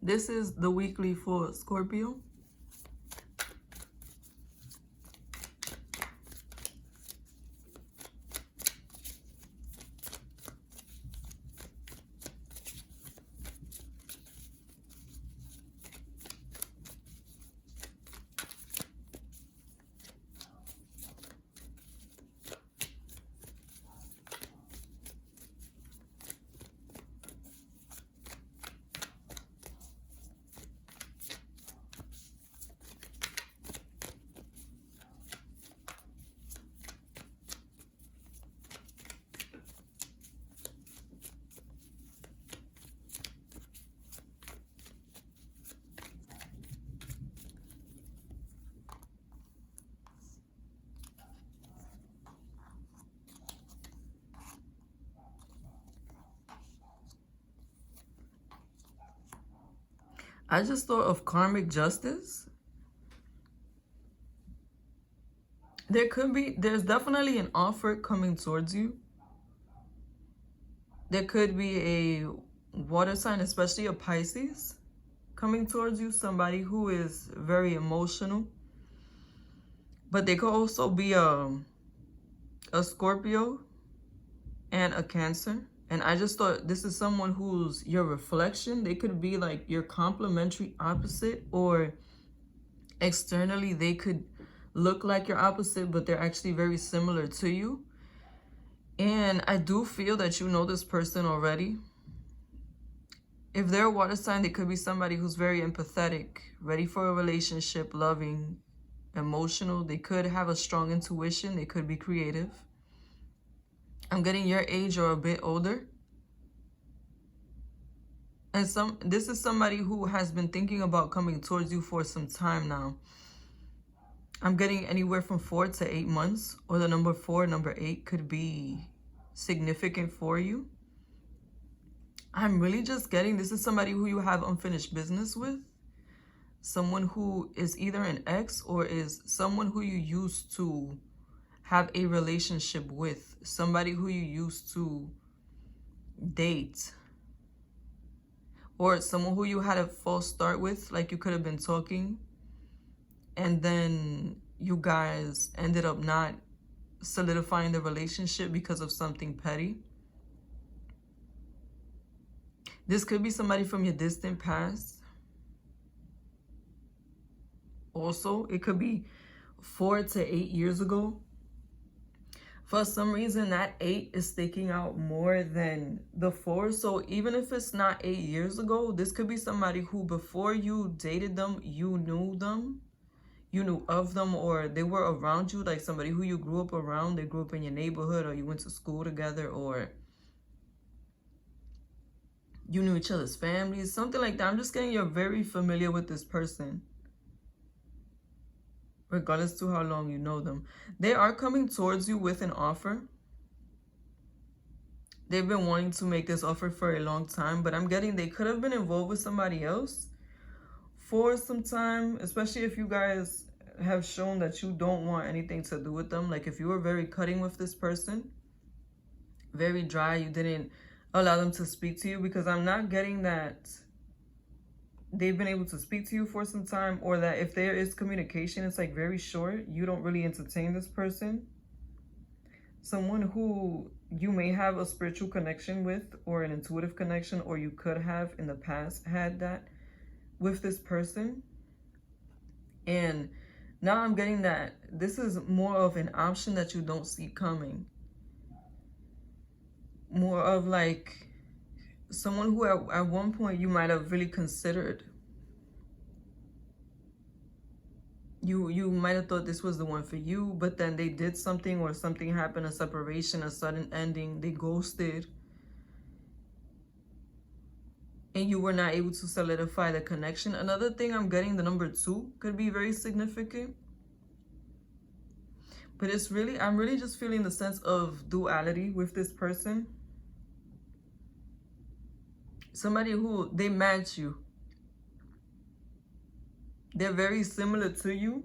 This is the weekly for Scorpio. I just thought of karmic justice. There's definitely an offer coming towards you. There could be a water sign, especially a Pisces, coming towards you. Somebody who is very emotional. But they could also be a Scorpio and a Cancer. And I just thought this is someone who's your reflection. They could be like your complementary opposite, or externally they could look like your opposite, but they're actually very similar to you. And I do feel that you know this person already. If they're a water sign, they could be somebody who's very empathetic, ready for a relationship, loving, emotional. They could have a strong intuition. They could be creative. I'm getting your age or a bit older. And this is somebody who has been thinking about coming towards you for some time now. I'm getting anywhere from 4 to 8 months, or the number 4, number 8 could be significant for you. I'm really just getting this is somebody who you have unfinished business with. Someone who is either an ex or is someone who you used to have a relationship with, somebody who you used to date, or someone who you had a false start with, like you could have been talking and then you guys ended up not solidifying the relationship because of something petty. This could be somebody from your distant past. Also, it could be 4 to 8 years ago. For some reason, that 8 is sticking out more than the 4. So even if it's not 8 years ago, this could be somebody who before you dated them, you knew them. You knew of them, or they were around you, like somebody who you grew up around. They grew up in your neighborhood, or you went to school together, or you knew each other's families, something like that. I'm just getting you're very familiar with this person, regardless to how long you know them. They are coming towards you with an offer. They've been wanting to make this offer for a long time, but I'm getting they could have been involved with somebody else for some time, especially if you guys have shown that you don't want anything to do with them. Like if you were very cutting with this person, very dry, you didn't allow them to speak to you, because I'm not getting that they've been able to speak to you for some time, or that if there is communication, it's like very short. You don't really entertain this person. Someone who you may have a spiritual connection with, or an intuitive connection, or you could have in the past had that with this person. And now I'm getting that this is more of an option that you don't see coming. More of like someone who at one point you might have really considered. You might have thought this was the one for you, but then they did something, or something happened, a separation, a sudden ending, they ghosted. And you were not able to solidify the connection. Another thing I'm getting, the number 2 could be very significant. But it's really, I'm really just feeling the sense of duality with this person. Somebody who, they match you. They're very similar to you,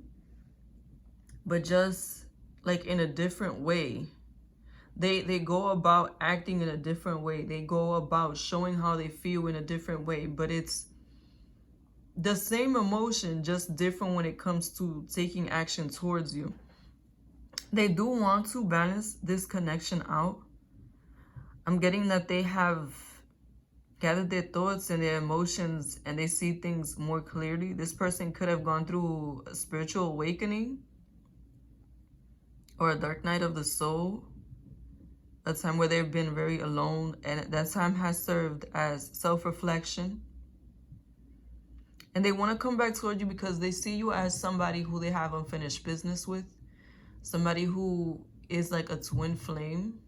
but just like in a different way. They go about acting in a different way. They go about showing how they feel in a different way. But it's The same emotion, just different when it comes to taking action towards you. They do want to balance this connection out. I'm getting that they have gathered their thoughts and their emotions and they see things more clearly. This person could have gone through a spiritual awakening or a dark night of the soul, a time where they've been very alone, and that time has served as self-reflection. And they want to come back toward you because they see you as somebody who they have unfinished business with, somebody who is like a twin flame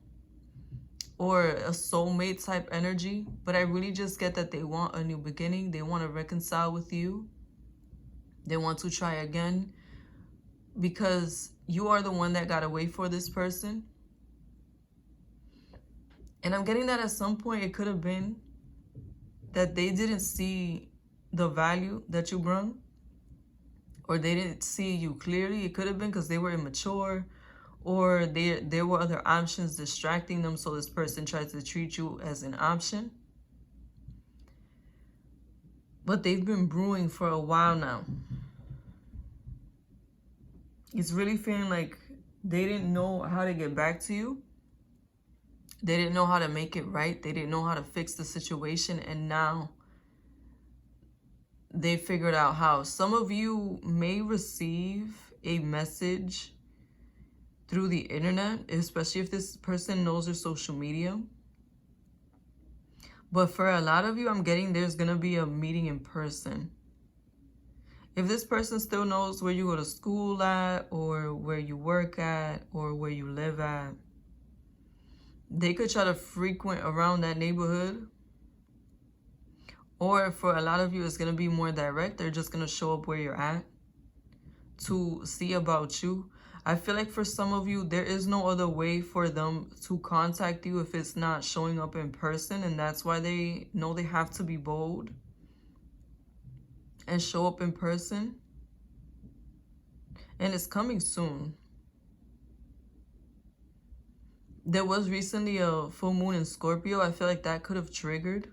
or a soulmate type energy. But I really just get that they want a new beginning. They want to reconcile with you. They want to try again because you are the one that got away for this person. And I'm getting that at some point it could have been that they didn't see the value that you brought, or they didn't see you clearly. It could have been because they were immature, or there were other options distracting them, so this person tried to treat you as an option. But they've been brewing for a while now. It's really feeling like they didn't know how to get back to you. They didn't know how to make it right. They didn't know how to fix the situation, and now they figured out how. Some of you may receive a message through the internet, especially if this person knows your social media. But for a lot of you, I'm getting there's going to be a meeting in person. If this person still knows where you go to school at, or where you work at, or where you live at, they could try to frequent around that neighborhood. Or for a lot of you, it's going to be more direct. They're just going to show up where you're at to see about you. I feel like for some of you, there is no other way for them to contact you if it's not showing up in person. And that's why they know they have to be bold and show up in person. And it's coming soon. There was recently a full moon in Scorpio. I feel like that could have triggered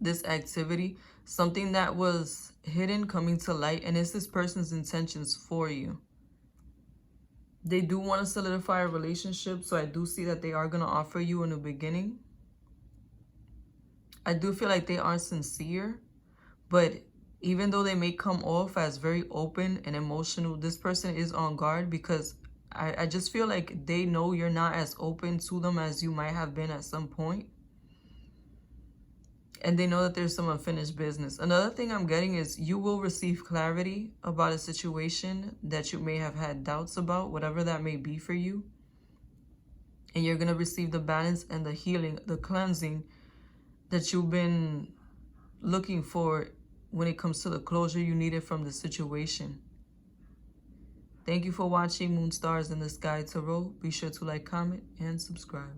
this activity, something that was hidden coming to light, and it's this person's intentions for you. They do want to solidify a relationship, so I do see that they are going to offer you a new beginning. I do feel like they are sincere, but even though they may come off as very open and emotional, this person is on guard because I just feel like they know you're not as open to them as you might have been at some point. And they know that there's some unfinished business. Another thing I'm getting is you will receive clarity about a situation that you may have had doubts about, whatever that may be for you. And you're going to receive the balance and the healing, the cleansing that you've been looking for when it comes to the closure you needed from the situation. Thank you for watching Moon Stars in the Sky Tarot. Be sure to like, comment, and subscribe.